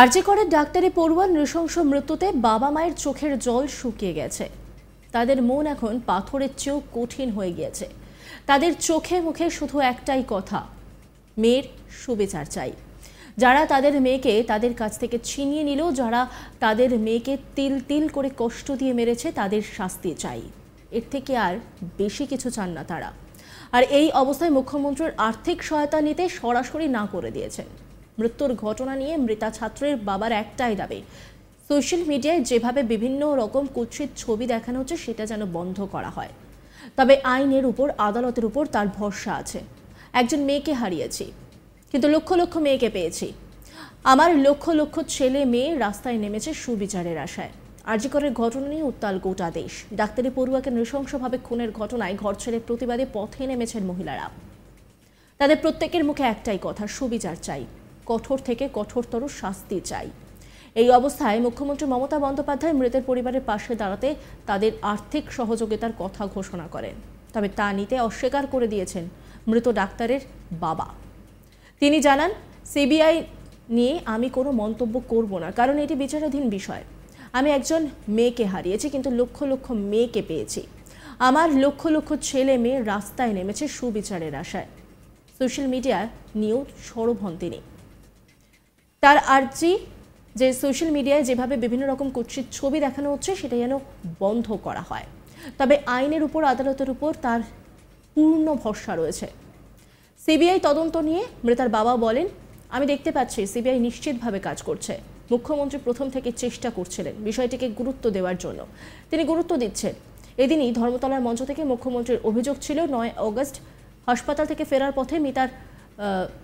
আরজি করের ডাক্তারি পড়ুয়ার নৃশংস মৃত্যুতে বাবা মায়ের চোখের জল শুকিয়ে গেছে। তাদের মন এখন পাথরের চেয়েও কঠিন হয়ে গিয়েছে। তাদের চোখে মুখে শুধু একটাই কথা, মেয়ের সুবিচার চাই। যারা তাদের মেয়েকে তাদের কাছ থেকে ছিনিয়ে নিল, যারা তাদের মেয়েকে তিল তিল করে কষ্ট দিয়ে মেরেছে, তাদের শাস্তি চাই। এর থেকে আর বেশি কিছু চান না তারা। আর এই অবস্থায় মুখ্যমন্ত্রীর আর্থিক সহায়তা নিতে সরাসরি না করে দিয়েছেন। মৃত্যুর ঘটনা নিয়ে মৃতা ছাত্রের বাবার একটাই দাবি, সোশ্যাল মিডিয়ায় যেভাবে বিভিন্ন রকম কুৎসিত ছবি দেখানো হচ্ছে সেটা যেন বন্ধ করা হয়। তবে আইনের উপর, আদালতের উপর তার ভরসা আছে। একজন মেয়েকে হারিয়েছি, কিন্তু লক্ষ লক্ষ মেয়েকে পেয়েছি। আমার লক্ষ লক্ষ ছেলে মেয়ে রাস্তায় নেমেছে সুবিচারের আশায়। আরজি করের ঘটনা নিয়ে উত্তাল গোটা দেশ। ডাক্তারি পড়ুয়াকে নৃশংসভাবে খুনের ঘটনায় ঘর ছেড়ে প্রতিবাদে পথে নেমেছেন মহিলারা। তাদের প্রত্যেকের মুখে একটাই কথা, সুবিচার চাই, কঠোর থেকে কঠোরতর শাস্তি চাই। এই অবস্থায় মুখ্যমন্ত্রী মমতা বন্দ্যোপাধ্যায় মৃতের পরিবারের পাশে দাঁড়াতে তাদের আর্থিক সহযোগিতার কথা ঘোষণা করেন। তবে তা নিতে অস্বীকার করে দিয়েছেন মৃত ডাক্তারের বাবা। তিনি জানান, সিবিআই নিয়ে আমি কোনো মন্তব্য করব না, কারণ এটি বিচারাধীন বিষয়। আমি একজন মেয়েকে হারিয়েছি, কিন্তু লক্ষ লক্ষ মেয়েকে পেয়েছি। আমার লক্ষ লক্ষ ছেলে মেয়ে রাস্তায় নেমেছে সুবিচারের আশায়। সোশ্যাল মিডিয়া নিয়েও সরব হন তিনি। তার আর্জি যে সোশ্যাল মিডিয়ায় যেভাবে বিভিন্ন রকম কুৎসিত ছবি দেখানো হচ্ছে সেটা যেন বন্ধ করা হয়। তবে আইনের উপর, আদালতের উপর তার পূর্ণ ভরসা রয়েছে। সিবিআই তদন্ত নিয়ে মৃতার বাবা বলেন, আমি দেখতে পাচ্ছি সিবিআই নিশ্চিতভাবে কাজ করছে। মুখ্যমন্ত্রী প্রথম থেকে চেষ্টা করছিলেন বিষয়টিকে গুরুত্ব দেওয়ার জন্য। তিনি গুরুত্ব দিচ্ছেন। এদিনই ধর্মতলার মঞ্চ থেকে মুখ্যমন্ত্রীর অভিযোগ ছিল, 9 আগস্ট হাসপাতাল থেকে ফেরার পথে মিতার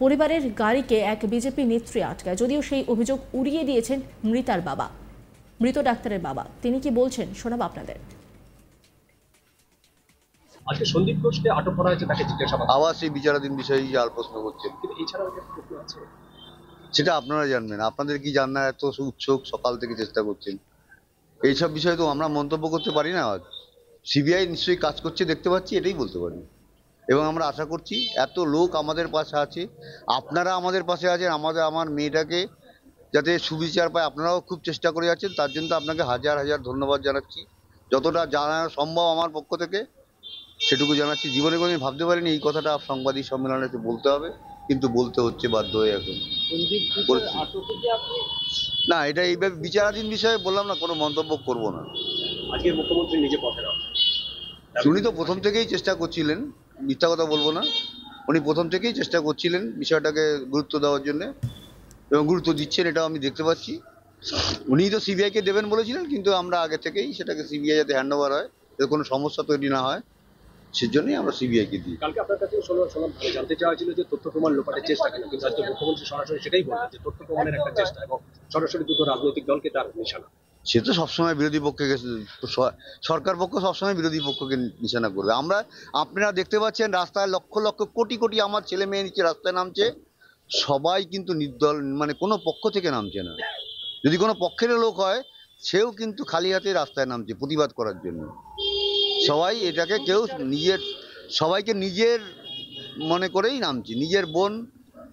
পরিবারের গাড়িকে এক বিজেপি নেত্রী আটকায়। যদিও সেই অভিযোগ উড়িয়ে দিয়েছেন মৃতার বাবা, মৃত ডাক্তারের বাবা। তিনি কি বলছেন শোনাব আপনাদের। আজকে সন্দীপ ঘোষকে আটক করা হয়েছে, তাকে জিজ্ঞাসাবাদ। আবার সেই বিচারাধীন বিষয়ে জাল প্রশ্ন করছেন, কিন্তু এছাড়াও প্রশ্ন আছে, সেটা আপনারা জানবেন। আপনাদের কি জানার এত উৎসুক, সকাল থেকে চেষ্টা করছেন। এইসব বিষয়ে তো আমরা মন্তব্য করতে পারি না। সিবিআই নিশ্চয়ই কাজ করছে, দেখতে পাচ্ছি, এটাই বলতে পারি। এবং আমরা আশা করছি এত লোক আমাদের পাশে আছে, আপনারা আমাদের পাশে আছেন, আমার মেয়েটাকে যাতে সুবিচার পায় আপনারাও খুব চেষ্টা করে যাচ্ছেন। তার জন্য আপনাকে হাজার হাজার ধন্যবাদ জানাচ্ছি। যতটা জানানো সম্ভব আমার পক্ষ থেকে সেটুকু জানাচ্ছি। জীবনে কোনোদিন ভাবতে পারিনি এই কথাটা সাংবাদিক সম্মেলনে বলতে হবে, কিন্তু বলতে হচ্ছে বাধ্য হয়ে। এখন না, এটা এইভাবে বিচারাধীন বিষয়ে বললাম না, কোনো মন্তব্য করব না। আজকে মুখ্যমন্ত্রী নিজে পথে নামছেন। উনি তো প্রথম থেকেই চেষ্টা করছিলেন, মিথ্যা কথা বলবো না। উনি প্রথম থেকেই চেষ্টা করছিলেন বিষয়টাকে গুরুত্ব দেওয়ার জন্য, এবং গুরুত্ব দিচ্ছেন, এটাও আমি দেখতে পাচ্ছি। উনি তো সিবিআইকে দেবেন বলেছিলেন, কিন্তু আমরা আগে থেকেই সেটাকে সিবিআই যাতে হ্যান্ড ওভার হয়, যাতে কোনো সমস্যা তৈরি না হয়, সেজন্যই আমরা সিবিআইকে দিই। কালকে আপনার কাছে জানতে চাওয়া ছিল যে তথ্য প্রমাণ লোপাটের চেষ্টা কেন, কিন্তু আজকে মুখ্যমন্ত্রী সরাসরি সেটাই বললেন যে তথ্য প্রমাণের একটা চেষ্টা, এবং সরাসরি দুটো রাজনৈতিক দলকে তার নিশানা। সে তো সবসময় বিরোধী পক্ষে, সরকার পক্ষ সবসময় বিরোধী পক্ষকে নিশানা করবে। আপনারা দেখতে পাচ্ছেন রাস্তায় লক্ষ লক্ষ কোটি কোটি আমার ছেলে মেয়ে নিচে রাস্তায় নামছে। সবাই কিন্তু নির্দল, মানে কোনো পক্ষ থেকে নামছে না। যদি কোনো পক্ষের লোক হয়, সেও কিন্তু খালি হাতে রাস্তায় নামছে প্রতিবাদ করার জন্য। সবাই এটাকে কেউ সবাইকে নিজের মনে করেই নামছে, নিজের বোন,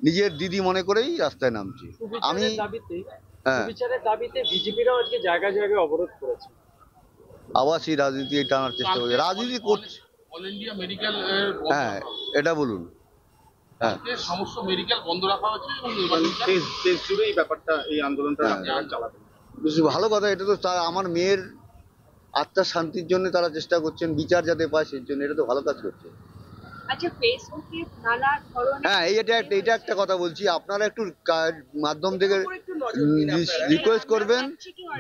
নিজের দিদি মনে করেই রাস্তায় নামছে। আমি বিচারের দাবিতে বিজেপিরাও আজকে জায়গায় জায়গায় অবরোধ করেছে। আবার সেই রাজনীতি টানার চেষ্টা করছে, রাজনীতি করছে। অল ইন্ডিয়া মেডিকেল, হ্যাঁ, এটা বলুন। হ্যাঁ, সমস্ত মেডিকেল বন্ধ রাখা হচ্ছে এবং দেশ জুড়ে এই ব্যাপারটা, এই আন্দোলনটা চালাবে। ভালো কথা। এটা তো আমার মেয়ের আত্মার শান্তির জন্য তারা চেষ্টা করছেন, বিচার যাতে পায় সেই জন্য। এটা তো ভালো কাজ করছে। আচ্ছা, ফেসবুকে নানা ধরনের, হ্যাঁ, এটা একটা কথা বলছি, আপনারা একটু মাধ্যম থেকে রিকোয়েস্ট করবেন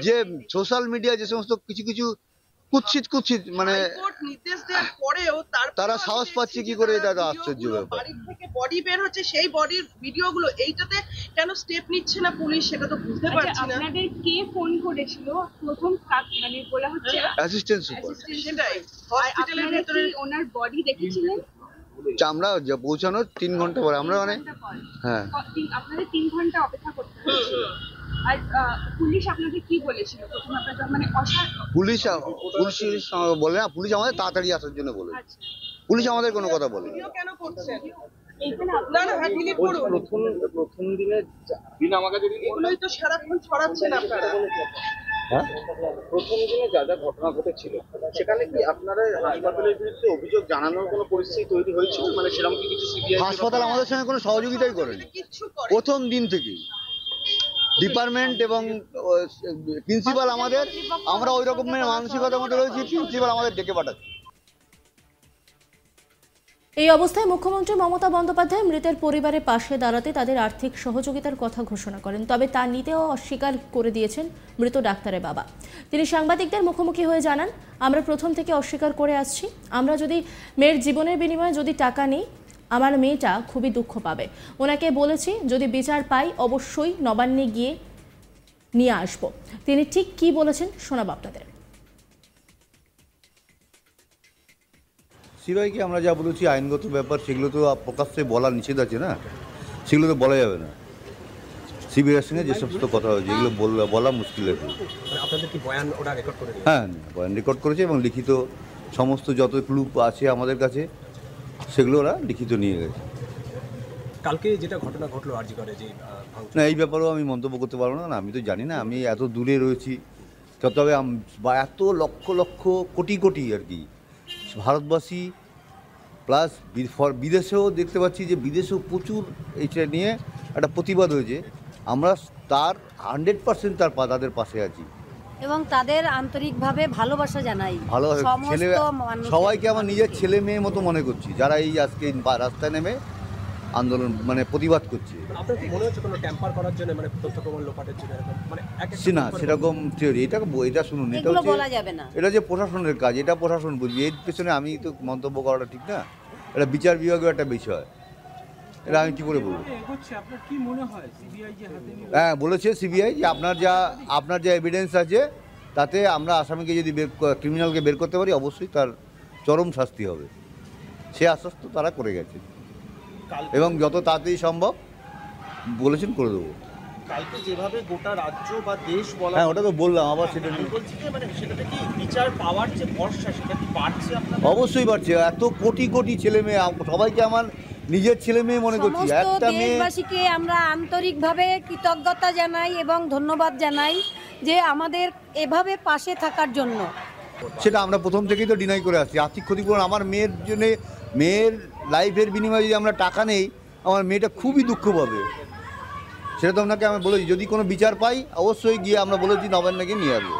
যে সোশ্যাল মিডিয়া যে সমস্ত কিছু কিছু কুৎসিত মানে নির্দেশ দেওয়ার পরেও তারা সাহস পাচ্ছে কি করে, এটা আশ্চর্য ব্যাপার। বাড়ি থেকে বডি বের হচ্ছে, সেই বডির ভিডিওগুলো, এইটাতে কেন স্টেপ নিচ্ছে না পুলিশ, সেটা তো বুঝতে পারছি না। আপনাদের কে ফোন করেছিল প্রথম, মানে বলা হচ্ছে অ্যাসিস্ট্যান্ট সুপার। সেটাই, হসপিটালের ভিতরে ওনার বডি দেখেছিলেন? আমরা পৌঁছানোর 3 ঘন্টা পরে আমরা হ্যাঁ, আপনাদের 3 ঘন্টা অপেক্ষা করতে হয়েছিল। আর পুলিশ আপনাদের কি বলেছিল প্রথম? আপনাদের মানে পুলিশ বলে না, পুলিশ আমাদের তাড়াতাড়ি আসার জন্য বলে। পুলিশ আমাদের কোনো কথা বলে। কেন করছেন? এইখানে না না হ্যাঁ ডিলিট করুন প্রথম দিনে দিন আমাকে যদি এগুলোই তো সারাক্ষণ ছড়াচ্ছেন আপনারা। হ্যাঁ প্রথম দিনে যা যা ঘটনা ঘটেছিল সেখানে কি আপনারা হাসপাতালের বিরুদ্ধে অভিযোগ জানানোর কোনো পরিস্থিতি তৈরি হয়েছিল, মানে সেরকম কি কিছু সিবিআই হাসপাতাল আমাদের সঙ্গে কোনো সহযোগিতাই করেনি কিচ্ছু করে প্রথম দিন থেকেই। ডিপার্টমেন্ট এবং প্রিন্সিপাল আমাদের, আমরা ওই রকমের মানসিকতার মধ্যে রয়েছি, প্রিন্সিপাল আমাদের ডেকে পাঠাচ্ছে। এই অবস্থায় মুখ্যমন্ত্রী মমতা বন্দ্যোপাধ্যায় মৃতের পরিবারের পাশে দাঁড়াতে তাদের আর্থিক সহযোগিতার কথা ঘোষণা করেন, তবে তা নিতেও অস্বীকার করে দিয়েছেন মৃত ডাক্তারের বাবা। তিনি সাংবাদিকদের মুখোমুখি হয়ে জানান, আমরা প্রথম থেকে অস্বীকার করে আসছি, আমরা যদি মেয়ের জীবনের বিনিময়ে যদি টাকা নিই আমার মেয়েটা খুবই দুঃখ পাবে। ওনাকে বলেছি যদি বিচার পাই অবশ্যই নবান্নে গিয়ে নিয়ে আসব। তিনি ঠিক কি বলেছেন শোনাব আপনাদের। সিবিআইকে আমরা যা বলেছি আইনগত ব্যাপার, সেগুলো তো প্রকাশ্যে বলা নিষেধ আছে না, সেগুলো তো বলা যাবে না। সিবিআইয়ের সঙ্গে যে সমস্ত কথা হয়েছে এগুলো বলা মুশকিল আছে। আপনাদের কি বয়ান ওরা রেকর্ড করে দিয়েছে? হ্যাঁ, বয়ান রেকর্ড করেছে এবং লিখিত সমস্ত যত ক্লু আছে আমাদের কাছে সেগুলো ওরা লিখিত নিয়ে গেছে। কালকে যেটা ঘটনা ঘটলো আরজি করে যে না, এই ব্যাপারেও আমি মন্তব্য করতে পারবো না, আমি তো জানি না, আমি এত দূরে রয়েছি। তবে বা এত লক্ষ লক্ষ কোটি কোটি আর কি ভারতবাসী প্লাস বিদেশেও দেখতে পাচ্ছি যে বিদেশেও প্রচুর এইটা নিয়ে একটা প্রতিবাদ হয়েছে। আমরা তার 100% তাদের পাশে আছি এবং তাদের আন্তরিকভাবে ভালোবাসা জানাই। ভালো ছেলে সমস্ত মানুষের সবাইকে আমার নিজের ছেলে মেয়ে মতো মনে করছি, যারা এই আজকে রাস্তায় নেমে আন্দোলন মানে প্রতিবাদ করছে। আপনার কি মনে হচ্ছে কোনো ট্যাম্পার করার জন্য, মানে তথ্য প্রমাণ লোপাটের জন্য এরকম মানে না সেরকম থিওরি, এটা শুনুন, এটা এগুলো হচ্ছে বলা যাবে না। এটা যে প্রশাসনের কাজ, এটা প্রশাসন বুঝবে, এর পেছনে আমি তো মন্তব্য করাটা ঠিক না। এটা বিচার বিভাগের একটা বিষয়, এটা আমি কি করে বলবো। হ্যাঁ, বলেছে সিবিআই যে আপনার যা এভিডেন্স আছে তাতে আমরা আসামিকে যদি ক্রিমিনালকে বের করতে পারি অবশ্যই তার চরম শাস্তি হবে, সে আশ্বস্ত তারা করে গেছে এবং যত তাড়াতাড়ি সম্ভব বলেছেন করে দেবো। কালকে যেভাবে গোটা রাজ্য বা দেশ বলা, হ্যাঁ ওটা তো বললাম, আবার সেটা নিয়ে বলছি যে মানে সেটাতে কি বিচার পাওয়ার যে ভরসা সেটা কি বাড়ছে আপনার? অবশ্যই বাড়ছে। এত কোটি কোটি ছেলে মেয়ে, সবাইকে আমার নিজের ছেলে মেয়ে মনে করছি। সমস্ত একটা মেয়ে, দেশবাসীকে আমরা আন্তরিকভাবে কৃতজ্ঞতা জানাই এবং ধন্যবাদ জানাই যে আমাদের এভাবে পাশে থাকার জন্য। সেটা আমরা প্রথম থেকেই তো ডিনাই করে আসছি। আর্থিক ক্ষতিপূরণ আমার মেয়ের জন্য, মেয়ের লাইফের বিনিময়ে যদি আমরা টাকা নেই আমার মেয়েটা খুবই দুঃখ পাবে, সেটা তো আপনাকে আমি বলেছি। যদি কোনো বিচার পাই অবশ্যই গিয়ে আমরা বলেছি নবান্নকে নিয়ে আসবো।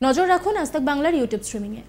নজর রাখুন আজ তাক বাংলার ইউটিউব স্ট্রিমিংয়ে।